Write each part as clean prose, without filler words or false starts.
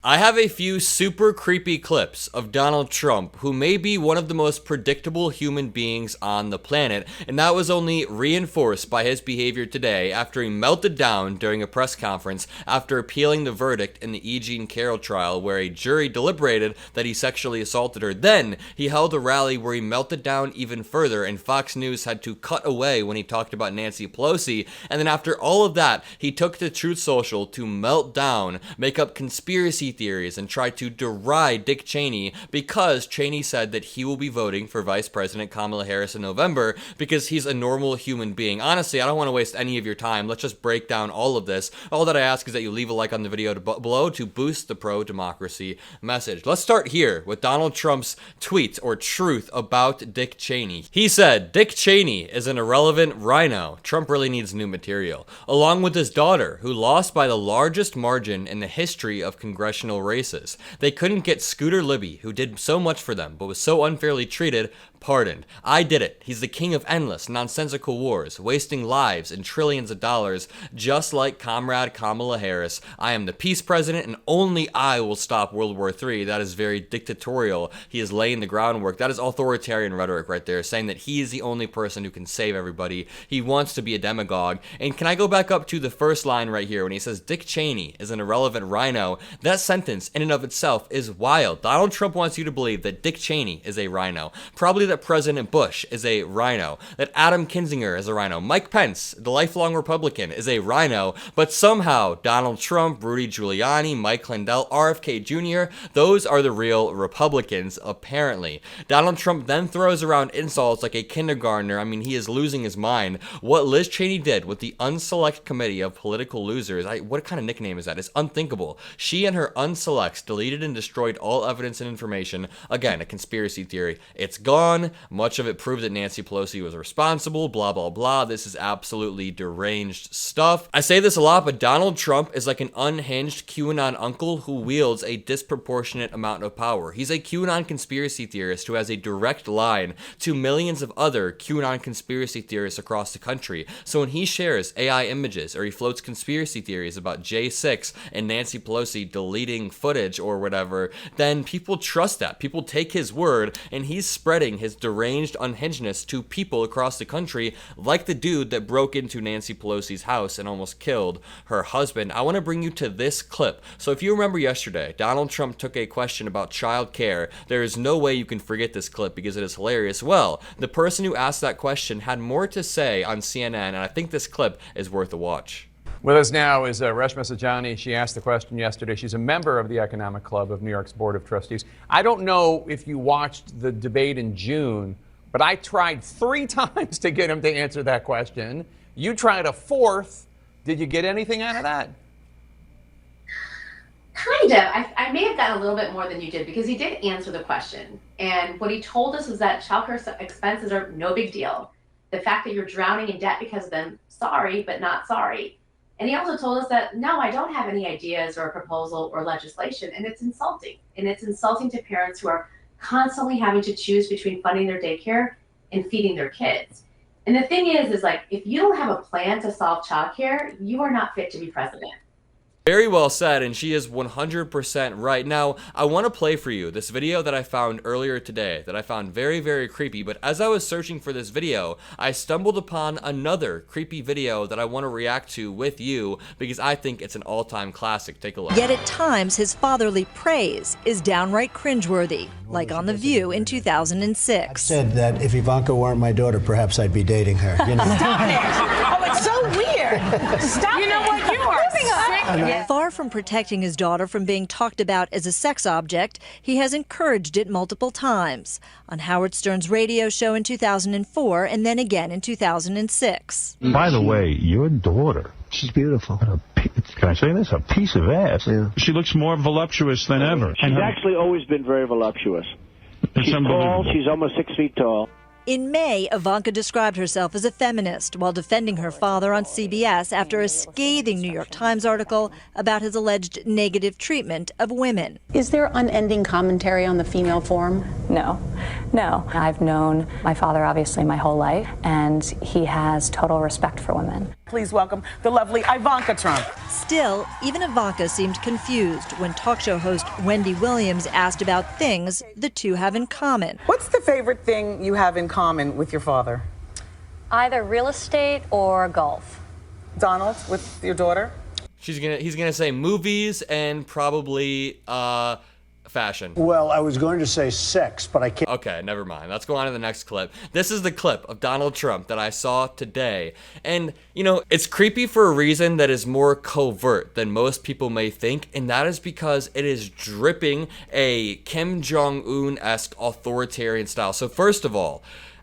I have a few super creepy clips of Donald Trump, who may be one of the most predictable human beings on the planet, and that was only reinforced by his behavior today after he melted down during a press conference after appealing the verdict in the E. Jean Carroll trial where a jury deliberated that he sexually assaulted her. Then he held a rally where he melted down even further, and Fox News had to cut away when he talked about Nancy Pelosi, and then after all of that, he took to Truth Social to melt down, make up conspiracy theories, and try to deride Dick Cheney because Cheney said that he will be voting for Vice President Kamala Harris in November because he's a normal human being. Honestly, I don't want to waste any of your time. Let's just break down all of this. All that I ask is that you leave a like on the video below to boost the pro-democracy message. Let's start here with Donald Trump's tweet or truth about Dick Cheney. He said, "Dick Cheney is an irrelevant rhino. Trump really needs new material." Along with his daughter, who lost by the largest margin in the history of congressional races. They couldn't get Scooter Libby, who did so much for them but was so unfairly treated, pardoned. I did it. He's the king of endless, nonsensical wars, wasting lives and trillions of dollars, just like Comrade Kamala Harris. I am the peace president, and only I will stop World War III. That is very dictatorial. He is laying the groundwork. That is authoritarian rhetoric right there, saying that he is the only person who can save everybody. He wants to be a demagogue. And can I go back up to the first line right here when he says, Dick Cheney is an irrelevant rhino? That sentence in and of itself is wild. Donald Trump wants you to believe that Dick Cheney is a rhino. Probably that President Bush is a rhino, that Adam Kinzinger is a rhino, Mike Pence, the lifelong Republican, is a rhino, but somehow Donald Trump, Rudy Giuliani, Mike Lindell, RFK Jr., those are the real Republicans, apparently. Donald Trump then throws around insults like a kindergartner. I mean, he is losing his mind. What Liz Cheney did with the Unselect Committee of Political Losers, what kind of nickname is that? It's unthinkable. She and her Unselects deleted and destroyed all evidence and information. Again, a conspiracy theory. It's gone. Much of it proved that Nancy Pelosi was responsible, blah, blah, blah. This is absolutely deranged stuff. I say this a lot, but Donald Trump is like an unhinged QAnon uncle who wields a disproportionate amount of power. He's a QAnon conspiracy theorist who has a direct line to millions of other QAnon conspiracy theorists across the country. So when he shares AI images or he floats conspiracy theories about J6 and Nancy Pelosi deleting footage or whatever, then people trust that. People take his word, and he's spreading his deranged unhingedness to people across the country, like the dude that broke into Nancy Pelosi's house and almost killed her husband. I want to bring you to this clip. So if you remember yesterday, Donald Trump took a question about child care. There is no way you can forget this clip because it is hilarious. Well, the person who asked that question had more to say on CNN, and I think this clip is worth a watch. With us now is Reshma Saujani. She asked the question yesterday. She's a member of the Economic Club of New York's Board of Trustees. I don't know if you watched the debate in June, but I tried 3 times to get him to answer that question. You tried a 4th. Did you get anything out of that? Kind of. I may have gotten a little bit more than you did because he did answer the question. And what he told us was that childcare expenses are no big deal. The fact that you're drowning in debt because of them, sorry, but not sorry. And he also told us that, no, I don't have any ideas or a proposal or legislation, and it's insulting. And it's insulting to parents who are constantly having to choose between funding their daycare and feeding their kids. And the thing is like, if you don't have a plan to solve childcare, you are not fit to be president. Very well said, and she is 100% right. Now, I want to play for you this video that I found earlier today that I found very, very creepy, but as I was searching for this video, I stumbled upon another creepy video that I want to react to with you because I think it's an all-time classic. Take a look. Yet at times, his fatherly praise is downright cringeworthy, like on The View in 2006. I've said that if Ivanka weren't my daughter, perhaps I'd be dating her. You know? Stop it! Oh, it's so weird! Stop it! You know what? You are sick. Far from protecting his daughter from being talked about as a sex object, he has encouraged it multiple times. On Howard Stern's radio show in 2004 and then again in 2006. By the way, your daughter, She's beautiful. Can I say this? A piece of ass. Yeah. She looks more voluptuous than ever. She's actually always been very voluptuous. She's tall. She's almost 6 feet tall. In May, Ivanka described herself as a feminist while defending her father on CBS after a scathing New York Times article about his alleged negative treatment of women. Is there unending commentary on the female form? No. I've known my father obviously my whole life, and he has total respect for women. Please welcome the lovely Ivanka Trump. Still, even Ivanka seemed confused when talk show host Wendy Williams asked about things the two have in common. What's the favorite thing you have in common with your father? Either real estate or golf. Donald, with your daughter? He's gonna say movies and probably fashion. Well, I was going to say sex, but I can't. Okay, never mind. Let's go on to the next clip. This is the clip of Donald Trump that I saw today. And, you know, it's creepy for a reason that is more covert than most people may think, and that is because it is dripping a Kim Jong-un-esque authoritarian style. So first of all,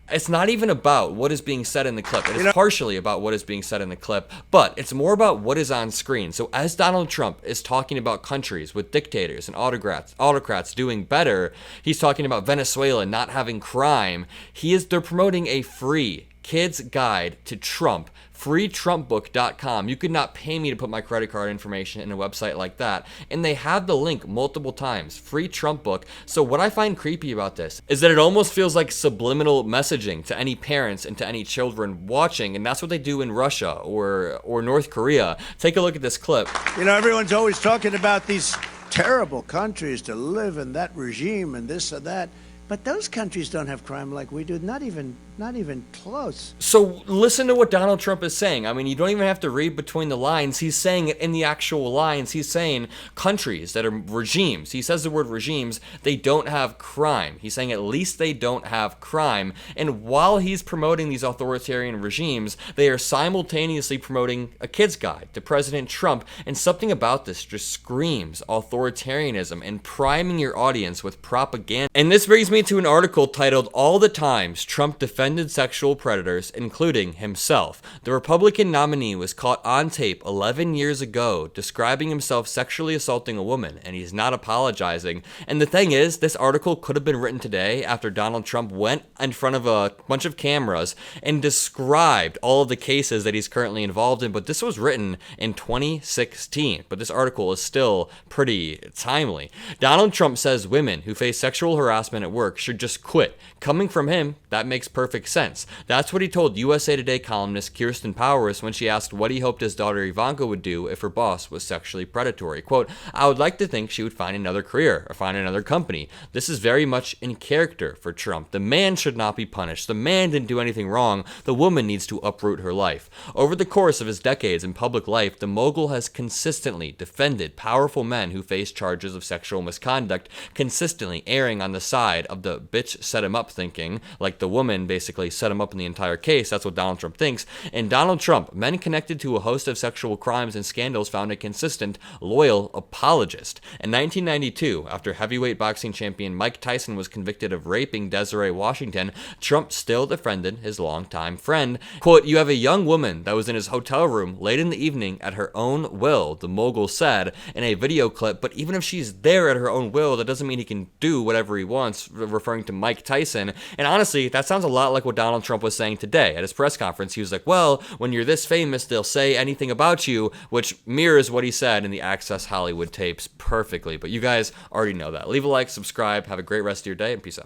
it's not even about what is being said in the clip. It is partially about what is being said in the clip, but it's more about what is on screen. So as Donald Trump is talking about countries with dictators and autocrats doing better, he's talking about Venezuela not having crime. They're promoting a free kids guide to Trump, freetrumpbook.com. You could not pay me to put my credit card information in a website like that. And they have the link multiple times, Free Trump Book. So what I find creepy about this is that it almost feels like subliminal messaging to any parents and to any children watching. And that's what they do in Russia or North Korea. Take a look at this clip. You know, everyone's always talking about these terrible countries to live in, that regime and this or that. But those countries don't have crime like we do, not even close. So listen to what Donald Trump is saying. I mean, you don't even have to read between the lines. He's saying it in the actual lines. He's saying countries that are regimes. He says the word regimes, they don't have crime. He's saying at least they don't have crime. And while he's promoting these authoritarian regimes, they are simultaneously promoting a kid's guide to President Trump. And something about this just screams authoritarianism and priming your audience with propaganda. And this brings me to an article titled "All the Times Trump Defended Sexual Predators, Including Himself." The Republican nominee was caught on tape 11 years ago describing himself sexually assaulting a woman, and he's not apologizing. And the thing is, this article could have been written today after Donald Trump went in front of a bunch of cameras and described all of the cases that he's currently involved in, but this was written in 2016. But this article is still pretty timely. Donald Trump says women who face sexual harassment at work should just quit. Coming from him, that makes perfect sense. That's what he told USA Today columnist Kirsten Powers when she asked what he hoped his daughter Ivanka would do if her boss was sexually predatory. Quote, "I would like to think she would find another career or find another company. This is very much in character for Trump. The man should not be punished. The man didn't do anything wrong. The woman needs to uproot her life." Over the course of his decades in public life, the mogul has consistently defended powerful men who face charges of sexual misconduct, consistently erring on the side of the bitch set him up thinking, like the woman basically set him up in the entire case. That's what Donald Trump thinks. And Donald Trump, men connected to a host of sexual crimes and scandals, found a consistent, loyal apologist. In 1992, after heavyweight boxing champion Mike Tyson was convicted of raping Desiree Washington, Trump still defended his longtime friend. Quote, "You have a young woman that was in his hotel room late in the evening at her own will," the mogul said in a video clip. But even if she's there at her own will, that doesn't mean he can do whatever he wants, referring to Mike Tyson. And honestly, that sounds a lot like what Donald Trump was saying today at his press conference. He was like, well, when you're this famous, they'll say anything about you, which mirrors what he said in the Access Hollywood tapes perfectly. But you guys already know that. Leave a like, subscribe, have a great rest of your day, and peace out.